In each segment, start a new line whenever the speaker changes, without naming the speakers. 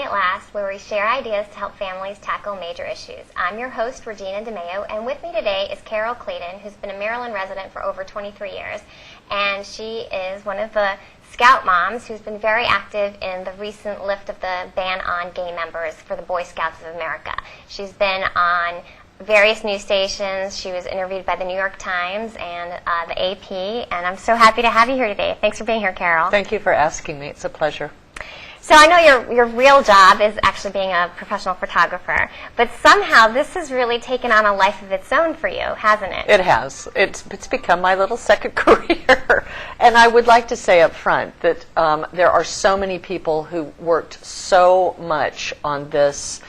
Might Last, where we share ideas to help families tackle major issues. I'm your host, Regina DeMeo, and with me today is Carol Clayton, who's been a Maryland resident for over 23 years. And she is one of the Scout moms who's been very active in the recent lift of the ban on gay members for the Boy Scouts of America. She's been on various news stations. She was interviewed by the New York Times and the AP, and I'm so happy to have you here today. Thanks for being here, Carol.
Thank you for asking me. It's a pleasure.
So I know your real job is actually being a professional photographer, but somehow this has really taken on a life of its own for you, hasn't it?
It has. It's become my little second career. And I would like to say up front that there are so many people who worked so much on this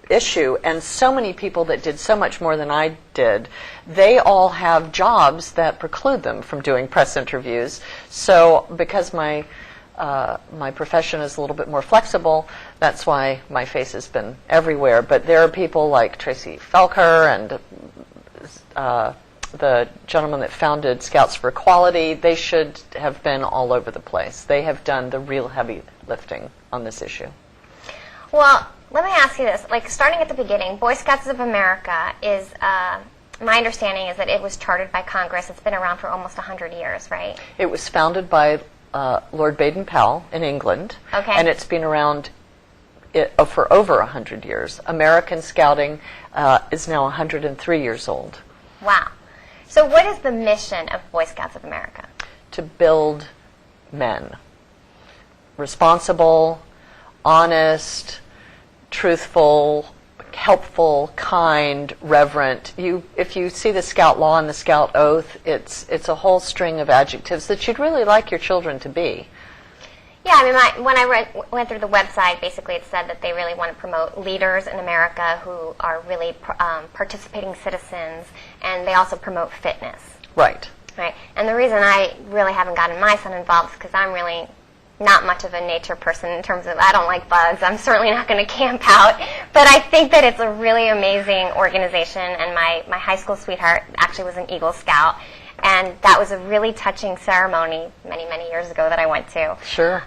issue, and so many people that did so much more than I did. They all have jobs that preclude them from doing press interviews. So because my profession is a little bit more flexible, that's why my face has been everywhere. But there are people like Tracy Felker and the gentleman that founded Scouts for Equality. They should have been all over the place. They have done the real heavy lifting on this issue.
Well, let me ask you this. Like, starting at the beginning, Boy Scouts of America is, my understanding is that it was chartered by Congress. It's been around for almost 100 years, right?
It was founded by Lord Baden-Powell in England,
okay.
And it's been around for over 100 years. American Scouting is now 103 years old.
Wow. So what is the mission of Boy Scouts of America?
To build men. Responsible, honest, truthful, helpful, kind, reverent. If you see the Scout Law and the Scout Oath, it's a whole string of adjectives that you'd really like your children to be.
Yeah, I mean, when I went through the website, basically it said that they really want to promote leaders in America who are really participating citizens, and they also promote fitness.
Right.
Right. And the reason I really haven't gotten my son involved is because I'm really not much of a nature person in terms of, I don't like bugs. I'm certainly not going to camp out. But I think that it's a really amazing organization, and my high school sweetheart actually was an Eagle Scout. And that was a really touching ceremony many, many years ago that I went to.
Sure.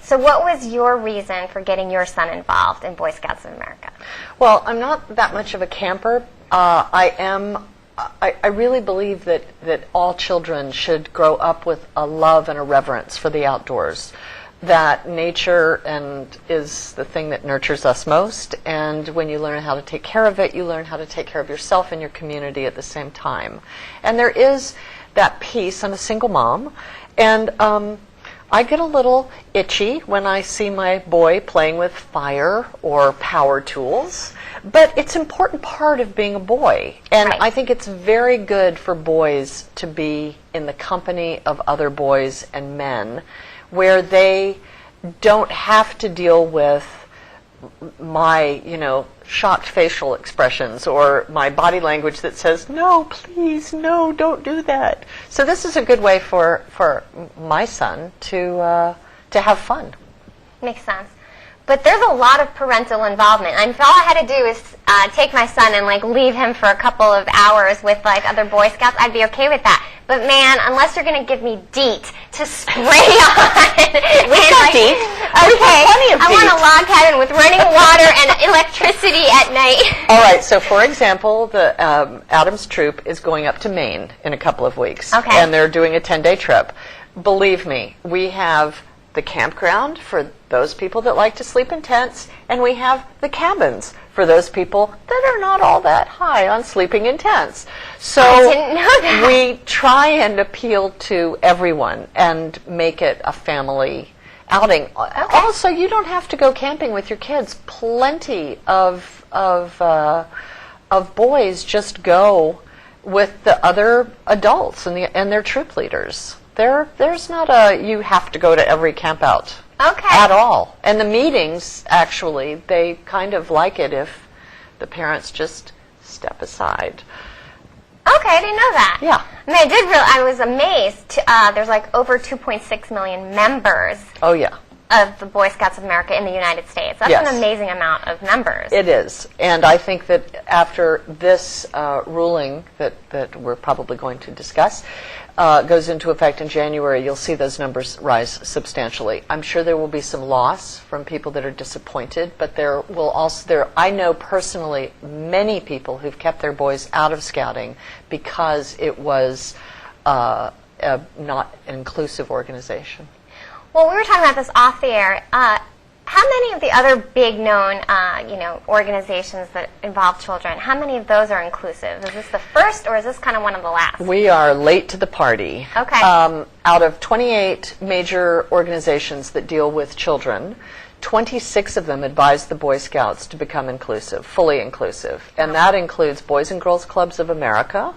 So what was your reason for getting your son involved in Boy Scouts of America?
Well, I'm not that much of a camper. I really believe that all children should grow up with a love and a reverence for the outdoors. That nature is the thing that nurtures us most, and when you learn how to take care of it, you learn how to take care of yourself and your community at the same time. And there is that piece. I'm a single mom, and I get a little itchy when I see my boy playing with fire or power tools, but it's an important part of being a boy. And
right.
I think it's very good for boys to be in the company of other boys and men where they don't have to deal with my, shocked facial expressions or my body language that says, no, please, no, don't do that. So this is a good way for my son to have fun.
Makes sense. But there's a lot of parental involvement. And if all I had to do is take my son and leave him for a couple of hours with other Boy Scouts, I'd be okay with that. But man, unless you're going to give me DEET to spray on,
we've got DEET.
Okay, I want a log cabin with running water and electricity at night.
All right. So, for example, the Adams Troop is going up to Maine in a couple of weeks,
okay.
And they're doing a 10-day trip. Believe me, we have the campground for those people that like to sleep in tents, and we have the cabins for those people that are not all that high on sleeping in tents. So
I didn't know that.
We try and appeal to everyone and make it a family outing. Okay. Also, you don't have to go camping with your kids. Plenty of boys just go with the other adults and their troop leaders. There's not you have to go to every camp out.
Okay.
At all. And the meetings, actually, they kind of like it if the parents just step aside.
Okay, I didn't know that.
Yeah.
I mean, I was amazed. There's over 2.6 million members.
Oh, yeah.
Of the Boy Scouts of America in the United States. That's
yes.
an amazing amount of members.
It is. And I think that after this ruling that we're probably going to discuss, goes into effect in January, you'll see those numbers rise substantially. I'm sure there will be some loss from people that are disappointed, but I know personally many people who've kept their boys out of scouting because it was not an inclusive organization.
Well, we were talking about this off the air. How many of the other big known, organizations that involve children, how many of those are inclusive? Is this the first, or is this kind of one of the last?
We are late to the party.
Okay.
Out of 28 major organizations that deal with children, 26 of them advise the Boy Scouts to become inclusive, fully inclusive. And that includes Boys and Girls Clubs of America,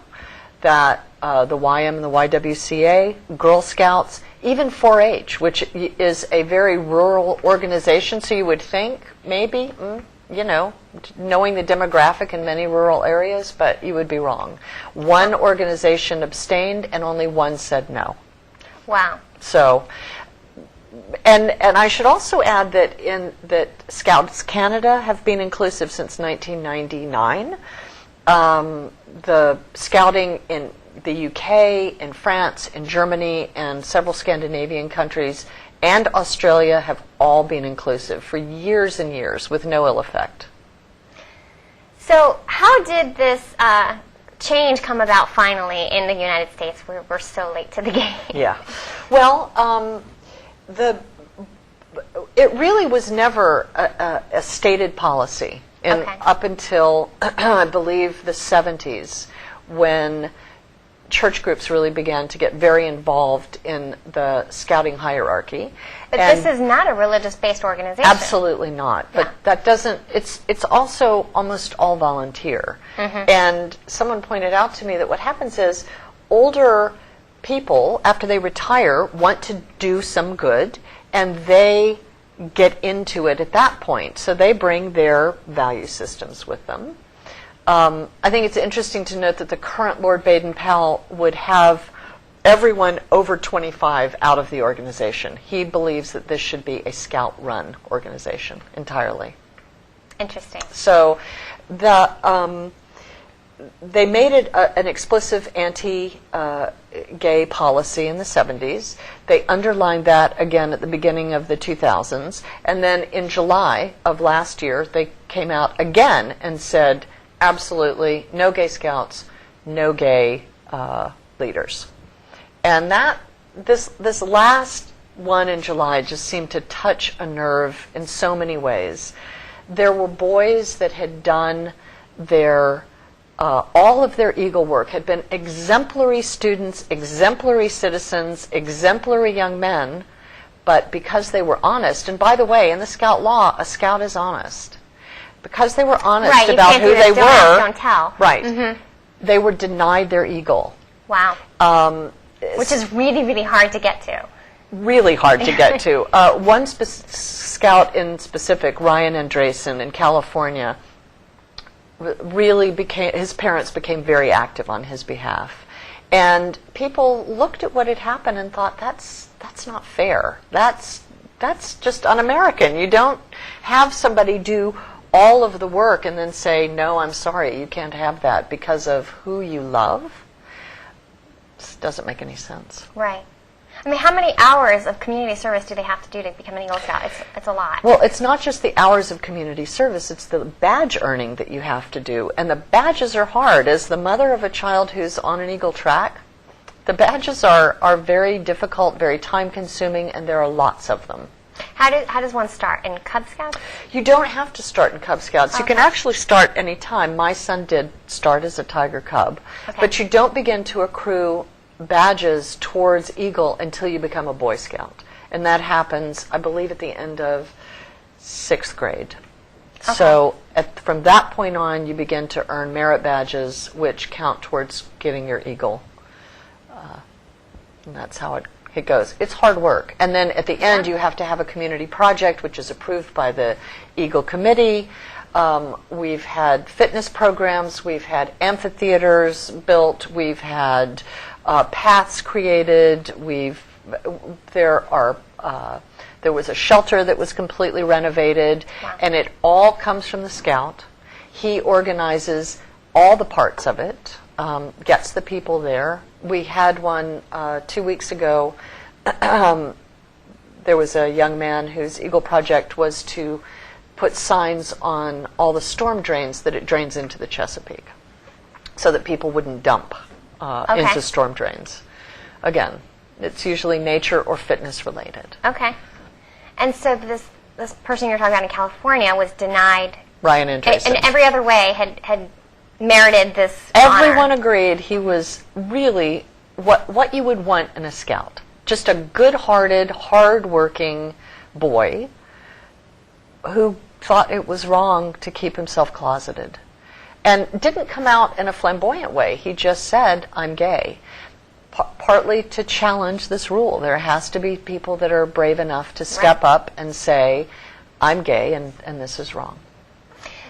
that the YM and the YWCA, Girl Scouts, even 4-H, which is a very rural organization, so you would think maybe, knowing the demographic in many rural areas, but you would be wrong. One organization abstained and only one said no.
Wow.
So, and I should also add that Scouts Canada have been inclusive since 1999. The scouting in the UK, in France, in Germany, and several Scandinavian countries, and Australia have all been inclusive for years and years with no ill effect.
So how did this change come about finally in the United States where we're so late to the game?
Yeah. Well, it really was never a stated policy up until, I believe, the 70s, when church groups really began to get very involved in the scouting hierarchy.
But this is not a religious-based organization.
Absolutely not.
Yeah.
But that doesn't, it's also almost all volunteer. Mm-hmm. And someone pointed out to me that what happens is older people, after they retire, want to do some good, and they get into it at that point. So they bring their value systems with them. I think it's interesting to note that the current Lord Baden-Powell would have everyone over 25 out of the organization. He believes that this should be a Scout-run organization entirely.
Interesting.
So they made it an explicit anti-gay policy in the 70s. They underlined that again at the beginning of the 2000s. And then in July of last year, they came out again and said, absolutely, no gay scouts, no gay leaders. And this last one in July just seemed to touch a nerve in so many ways. There were boys that had done all of their Eagle work, had been exemplary students, exemplary citizens, exemplary young men, but because they were honest, and by the way, in the Scout law, a Scout is honest. Because they were honest about who they were,
don't tell.
Right, mm-hmm. They were denied their Eagle.
Wow. Which is really, really hard to get to.
Really hard to get to. One Scout in specific, Ryan Andresen in California, his parents became very active on his behalf. And people looked at what had happened and thought, that's not fair. That's just un-American. You don't have somebody do all of the work and then say, no, I'm sorry, you can't have that because of who you love. This doesn't make any sense.
Right. I mean, how many hours of community service do they have to do to become an Eagle Scout? It's a lot.
Well, it's not just the hours of community service, it's the badge earning that you have to do. And the badges are hard. As the mother of a child who's on an Eagle track, the badges are very difficult, very time-consuming, and there are lots of them.
How does one start? In Cub Scouts?
You don't have to start in Cub Scouts. Okay. You can actually start any time. My son did start as a Tiger Cub. Okay. But you don't begin to accrue badges towards Eagle until you become a Boy Scout. And that happens, I believe, at the end of 6th grade. Okay. So from that point on, you begin to earn merit badges, which count towards getting your Eagle. And that's how it goes. It's hard work. And then at the end, you have to have a community project, which is approved by the Eagle Committee. We've had fitness programs. We've had amphitheaters built. We've had paths created. There was a shelter that was completely renovated. Wow. And it all comes from the Scout. He organizes all the parts of it, gets the people there, We had one 2 weeks ago. There was a young man whose Eagle project was to put signs on all the storm drains that it drains into the Chesapeake so that people wouldn't dump into storm drains. Again, it's usually nature or fitness related.
Okay. And so this person you're talking about in California was denied.
Ryan Andreessen.
And every other way had merited this
Everyone
honor.
agreed he was really what you would want in a scout. Just a good-hearted, hard-working boy who thought it was wrong to keep himself closeted. And didn't come out in a flamboyant way. He just said, I'm gay. Partly to challenge this rule. There has to be people that are brave enough to step up and say, I'm gay and this is wrong.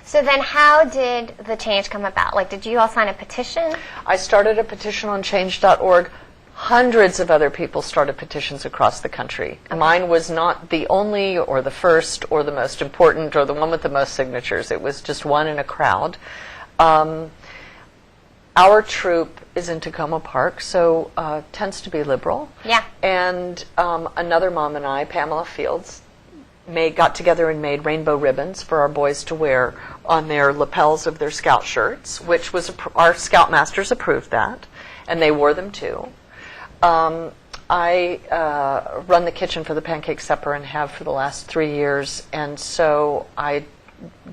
So then how did the change come about? Like, did you all sign a petition?
I started a petition on change.org. Hundreds of other people started petitions across the country. Okay. Mine was not the only or the first or the most important or the one with the most signatures. It was just one in a crowd. Our troop is in Tacoma Park, so tends to be liberal.
Yeah.
And another mom and I, Pamela Fields, got together and made rainbow ribbons for our boys to wear on their lapels of their scout shirts, which was our scoutmasters approved that, and they wore them too. I run the kitchen for the Pancake Supper and have for the last 3 years, and so I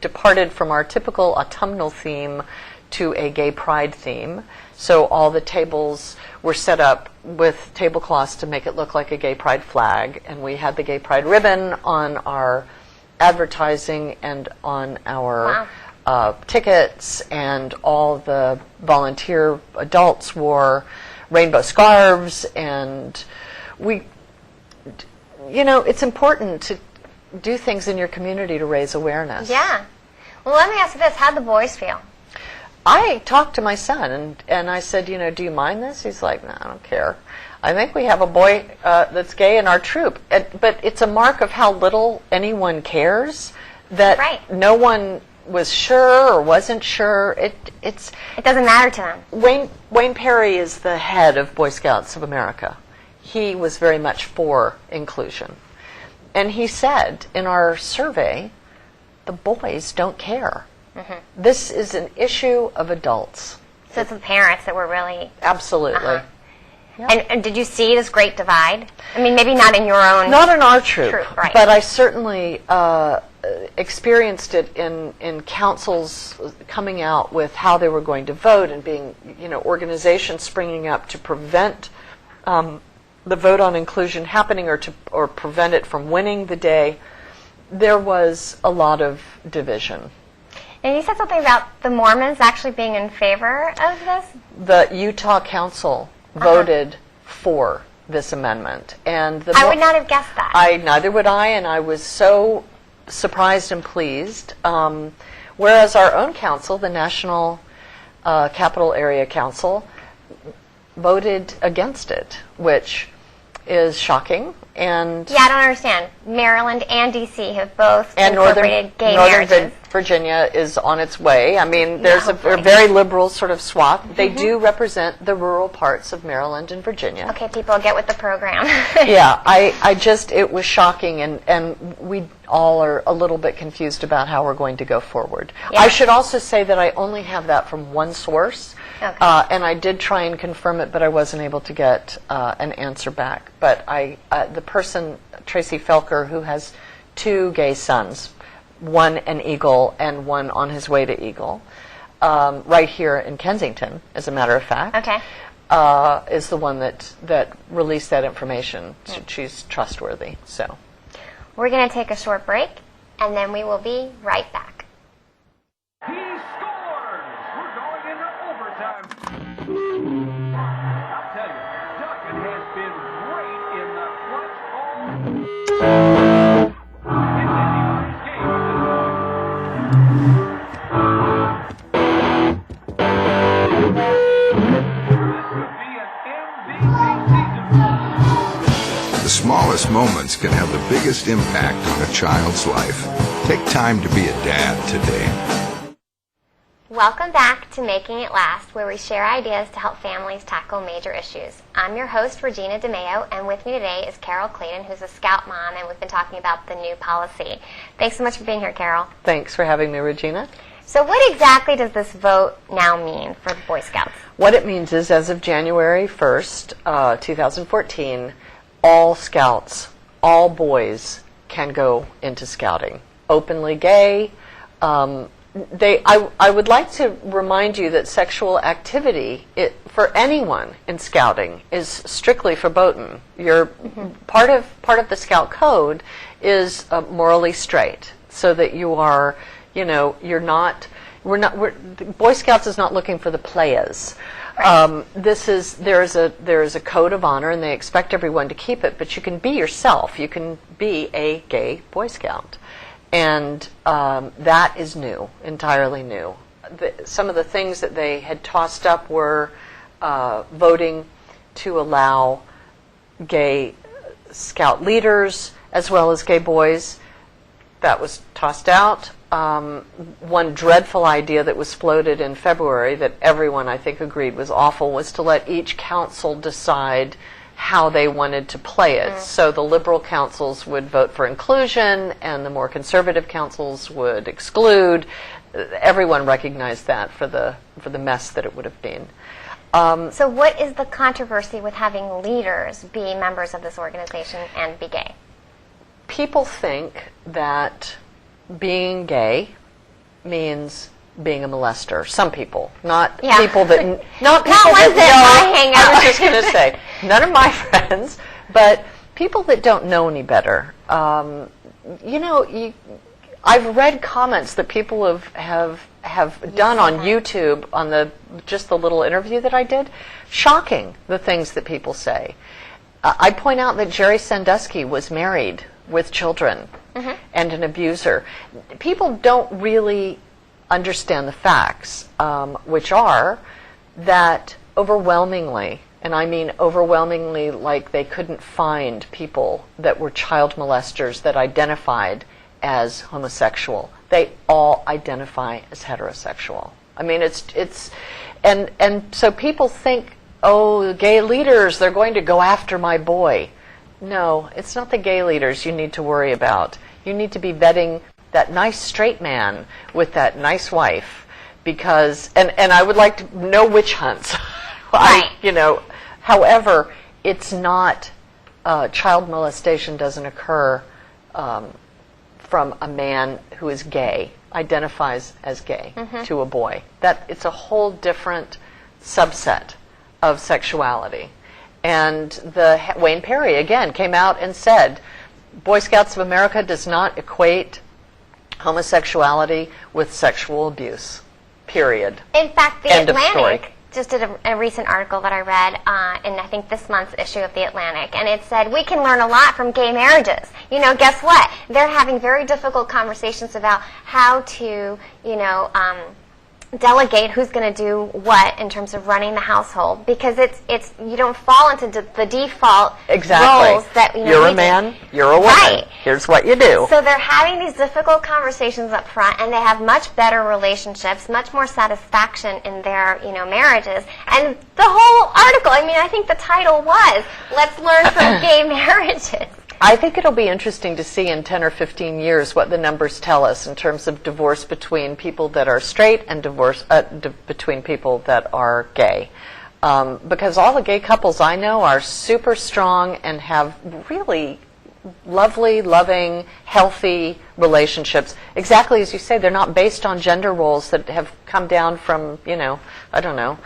departed from our typical autumnal theme to a gay pride theme. So all the tables were set up with tablecloths to make it look like a gay pride flag, and we had the gay pride ribbon on our advertising and on our tickets, and all the volunteer adults wore rainbow scarves, and it's important to do things in your community to raise awareness.
Yeah. Well, let me ask you this. How'd the boys feel?
I talked to my son, and I said, do you mind this? He's like, no, I don't care. I think we have a boy that's gay in our troop. But it's a mark of how little anyone cares that no one was sure or wasn't sure. It
doesn't matter to them.
Wayne Perry is the head of Boy Scouts of America. He was very much for inclusion. And he said in our survey, the boys don't care. Mm-hmm. This is an issue of adults.
So it's the parents that were really...
Absolutely.
Uh-huh. Yep. And did you see this great divide? I mean, maybe not in your own...
Not in our troop,
right.
But I certainly experienced it in councils coming out with how they were going to vote, and being, organizations springing up to prevent the vote on inclusion happening or prevent it from winning the day. There was a lot of division.
And you said something about the Mormons actually being in favor of this?
The Utah Council voted for this amendment. And
I would not have guessed that.
Neither would I, and I was so surprised and pleased. Whereas our own council, the National Capital Area Council, voted against it, which is shocking. And
I don't understand. Maryland and D.C. have both incorporated gay marriages.
Northern Virginia is on its way. I mean, there's a very liberal sort of swath. Mm-hmm. They do represent the rural parts of Maryland and Virginia.
Okay, people, get with the program.
Yeah, it was shocking, and we all are a little bit confused about how we're going to go forward. Yeah. I should also say that I only have that from one source. Okay. And I did try and confirm it, but I wasn't able to get an answer back. But the person, Tracy Felker, who has 2 gay sons, one an Eagle and one on his way to Eagle, right here in Kensington, as a matter of fact, is the one that released that information. She's trustworthy. So
we're going to take a short break, and then we will be right back.
He scores! We're going into overtime. I'll tell you, Duncan has been great in the clutch all in anybody's game at this point. This could be an MVP season.
The smallest moments can have the biggest impact on a child's life. Take time to be a dad today.
Welcome back to Making It Last, where we share ideas to help families tackle major issues. I'm your host, Regina DeMeo, and with me today is Carol Clayton, who's a Scout mom, and we've been talking about the new policy. Thanks so much for being here, Carol.
Thanks for having me, Regina.
So what exactly does this vote now mean for the Boy Scouts?
What it means is, as of January 1st, 2014, all Scouts, all boys, can go into Scouting. Openly gay. I would like to remind you that sexual activity for anyone in Scouting is strictly verboten. Part of the Scout Code is morally straight, so that you are, you're not. Boy Scouts is not looking for the playas.
Right.
There is a code of honor, and they expect everyone to keep it. But you can be yourself. You can be a gay Boy Scout. And that is new, entirely new. Some of the things that they had tossed up were voting to allow gay Scout leaders as well as gay boys. That was tossed out. One dreadful idea that was floated in February that everyone, I think, agreed was awful was to let each council decide how they wanted to play it. So the liberal councils would vote for inclusion and the more conservative councils would exclude. Everyone recognized that for the mess that it would have been.
So what is the controversy with having leaders be members of this organization and be gay?
People think that being gay means being a molester. Some people, not people that not people
ones that I hang out
I was
with.
just going to say, none of my friends, but people that don't know any better. I've read comments that people have done on YouTube on the little interview that I did. Shocking, the things that people say. I point out that Jerry Sandusky was married with children and an abuser. People don't really understand the facts, which are that overwhelmingly, and I mean overwhelmingly, like they couldn't find people that were child molesters that identified as homosexual. They all identify as heterosexual. I mean, and so people think, oh, gay leaders, they're going to go after my boy. No, it's not the gay leaders you need to worry about. You need to be vetting that nice straight man with that nice wife, because and I would like to know witch hunts.
Right.
However, it's not child molestation doesn't occur from a man who is gay, identifies as gay to a boy. That it's a whole different subset of sexuality. And Wayne Perry again came out and said, Boy Scouts of America does not equate homosexuality with sexual abuse, period.
In fact, the
End of story.
Atlantic just did a recent article that I read in, I think, this month's issue of the Atlantic, and it said, we can learn a lot from gay marriages. Guess what? They're having very difficult conversations about how to, delegate who's going to do what in terms of running the household, because it's you don't fall into the default roles that
you're a man, you're a woman.
Right.
Here's what you do.
So they're having these difficult conversations up front, and they have much better relationships, much more satisfaction in their marriages. And the whole article, I think the title was "Let's Learn from Gay Marriages."
I think it'll be interesting to see in 10 or 15 years what the numbers tell us in terms of divorce between people that are straight and divorce between people that are gay. Because all the gay couples I know are super strong and have really lovely, loving, healthy relationships. Exactly as you say, they're not based on gender roles that have come down from, I don't know,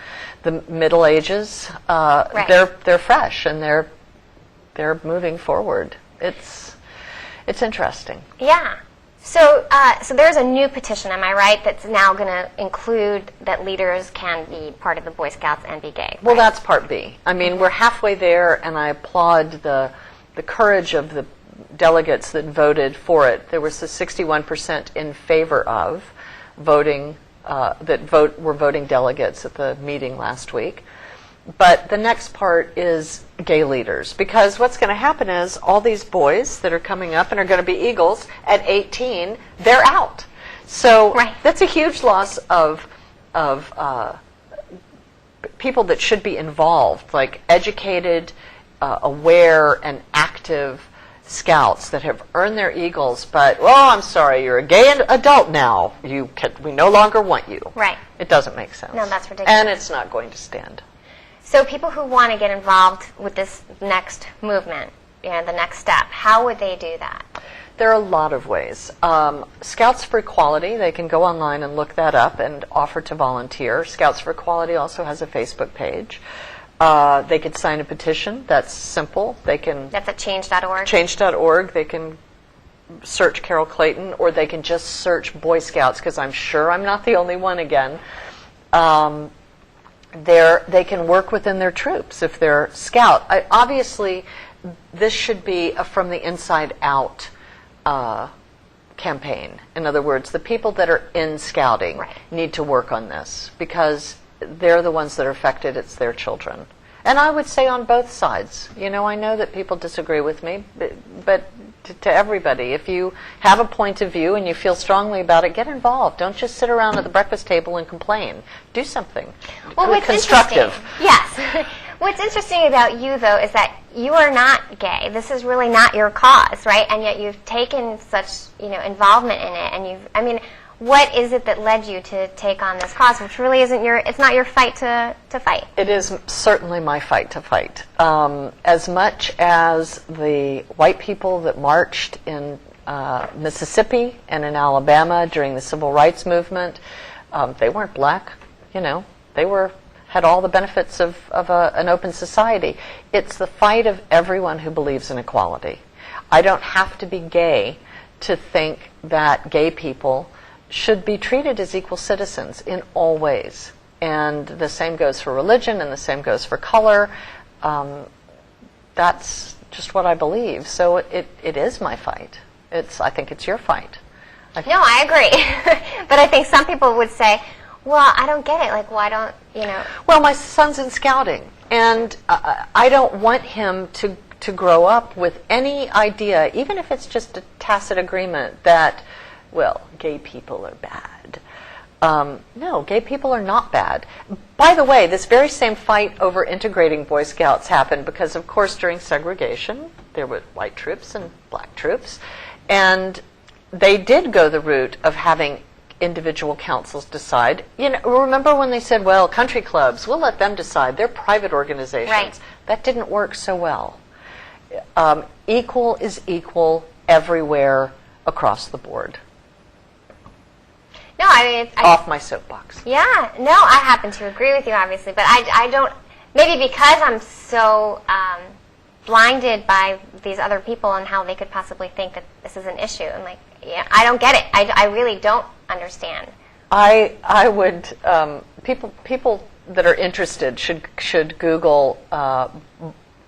the Middle Ages.
Right.
They're fresh and they're moving forward. It's interesting.
Yeah. So there's a new petition, am I right, that's now going to include that leaders can be part of the Boy Scouts and be gay?
Well,
right?
that's part B. We're halfway there, and I applaud the courage of the delegates that voted for it. There was a 61% in favor of voting, were voting delegates at the meeting last week. But the next part is gay leaders, because what's going to happen is all these boys that are coming up and are going to be Eagles at 18, they're out. So
right.
That's a huge loss of people that should be involved, like educated, aware, and active scouts that have earned their eagles, but, oh, I'm sorry, you're a gay adult now. We no longer want you.
Right.
It doesn't make sense.
No, that's ridiculous.
And it's not going to stand.
So people who want to get involved with this next movement, the next step, how would they do that?
There are a lot of ways. Scouts for Equality, they can go online and look that up and offer to volunteer. Scouts for Equality also has a Facebook page. They could sign a petition. That's simple.
That's at change.org?
Change.org. They can search Carol Clayton, or they can just search Boy Scouts, because I'm sure I'm not the only one again. They can work within their troops if they're scout. Obviously, this should be a from the inside out campaign. In other words, the people that are in scouting need to work on this, because they're the ones that are affected. It's their children. And I would say on both sides. I know that people disagree with me, but to everybody, if you have a point of view and you feel strongly about it, get involved. Don't just sit around at the breakfast table and complain. Do something constructive.
Yes. What's interesting about you, though, is that you are not gay. This is really not your cause, right? And yet you've taken such, involvement in it. And what is it that led you to take on this cause, which really it's not your fight to fight?
It is certainly my fight to fight. As much as the white people that marched in Mississippi and in Alabama during the Civil Rights Movement, they weren't black, they had all the benefits of an open society. It's the fight of everyone who believes in equality. I don't have to be gay to think that gay people should be treated as equal citizens in all ways. And the same goes for religion, and the same goes for color. That's just what I believe. So it is my fight. I think it's your fight.
No, I agree. But I think some people would say, well, I don't get it. Like, why don't,
Well, my son's in scouting, and I don't want him to grow up with any idea, even if it's just a tacit agreement, that, well, gay people are bad. No, gay people are not bad. By the way, this very same fight over integrating Boy Scouts happened because, of course, during segregation, there were white troops and black troops, and they did go the route of having individual councils decide. Remember when they said, well, country clubs, we'll let them decide. They're private organizations. Right. That didn't work so well. Equal is equal everywhere across the board.
No,
off my soapbox.
Yeah, no, I happen to agree with you, obviously, but I don't. Maybe because I'm so blinded by these other people and how they could possibly think that this is an issue. I'm like, yeah, I don't get it. I really don't understand.
I would people that are interested should Google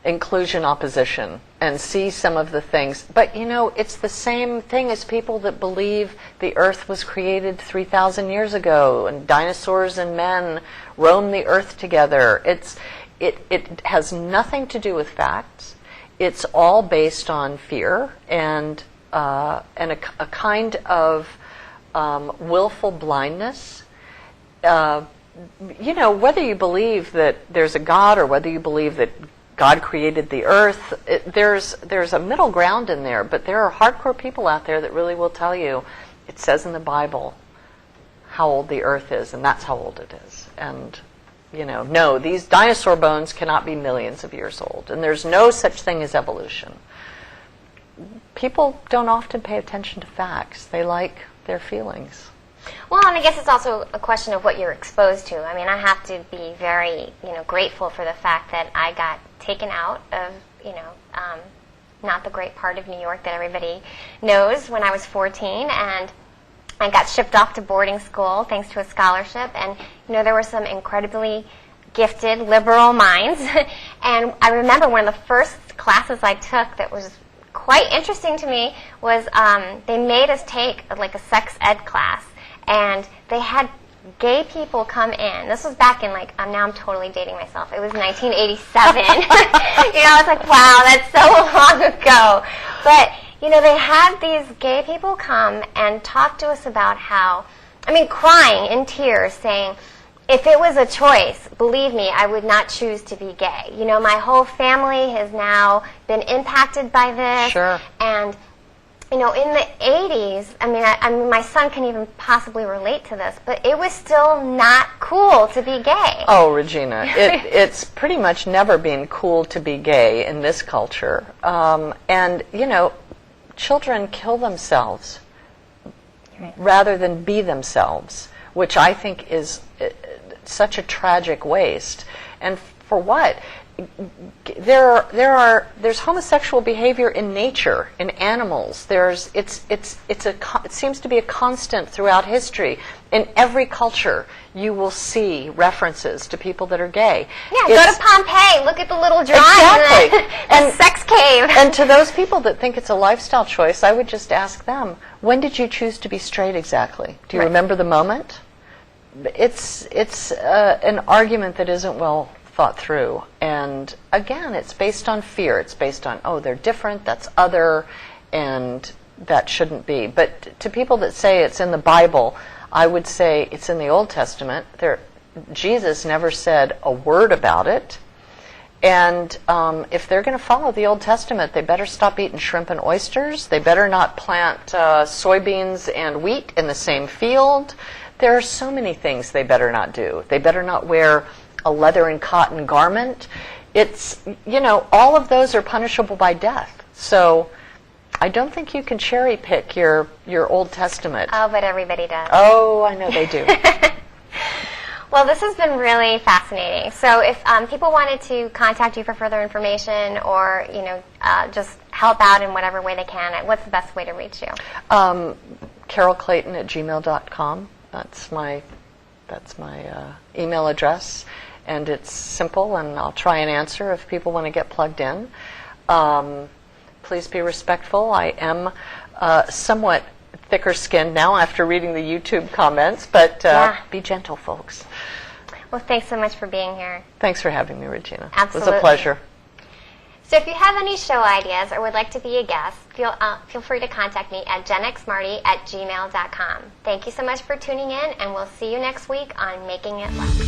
inclusion opposition and see some of the things. But it's the same thing as people that believe the earth was created 3,000 years ago and dinosaurs and men roamed the earth together. It has nothing to do with facts. It's all based on fear and a kind of willful blindness. Whether you believe that there's a God or whether you believe that God created the earth, there's a middle ground in there, but there are hardcore people out there that really will tell you it says in the Bible how old the earth is, and that's how old it is. And no, these dinosaur bones cannot be millions of years old, and there's no such thing as evolution. People don't often pay attention to facts. They like their feelings.
Well, and I guess it's also a question of what you're exposed to. I mean, I have to be very, grateful for the fact that I got taken out of, not the great part of New York that everybody knows when I was 14, and I got shipped off to boarding school thanks to a scholarship, and, there were some incredibly gifted liberal minds, and I remember one of the first classes I took that was quite interesting to me was they made us take like a sex ed class, and they had gay people come in. This was back in now I'm totally dating myself. It was 1987. I was like, wow, that's so long ago. But, they had these gay people come and talk to us about how I mean, crying in tears, saying, if it was a choice, believe me, I would not choose to be gay. You know, my whole family has now been impacted by this.
Sure.
And, you know, in the 80s, I mean, my son can even possibly relate to this, but it was still not cool to be gay.
Oh, Regina, it's pretty much never been cool to be gay in this culture. And, you know, children kill themselves rather than be themselves, which I think is such a tragic waste. And for what? There's homosexual behavior in nature, in animals. It seems to be a constant throughout history. In every culture, you will see references to people that are gay.
Yeah, go to Pompeii. Look at the little drawing.
Exactly.
And sex cave.
And to those people that think it's a lifestyle choice, I would just ask them, when did you choose to be straight exactly? Do you remember the moment? It's an argument that isn't well thought through. And again, it's based on fear. It's based on, oh, they're different, that's other, and that shouldn't be. But to people that say it's in the Bible, I would say it's in the Old Testament. Jesus never said a word about it. And if they're going to follow the Old Testament, they better stop eating shrimp and oysters. They better not plant soybeans and wheat in the same field. There are so many things they better not do. They better not wear a leather and cotton garment. It's, you know, all of those are punishable by death. So I don't think you can cherry pick your Old Testament.
Oh, but everybody does.
Oh, I know they do.
Well, this has been really fascinating. So if people wanted to contact you for further information or, you know, just help out in whatever way they can, what's the best way to reach you?
CarolClayton@gmail.com. That's my email address. And it's simple, and I'll try and answer if people want to get plugged in. Please be respectful. I am somewhat thicker-skinned now after reading the YouTube comments, but be gentle, folks.
Well, thanks so much for being here.
Thanks for having me, Regina.
Absolutely.
It was a pleasure.
So if you have any show ideas or would like to be a guest, feel free to contact me at genxmarty@gmail.com. Thank you so much for tuning in, and we'll see you next week on Making It Love.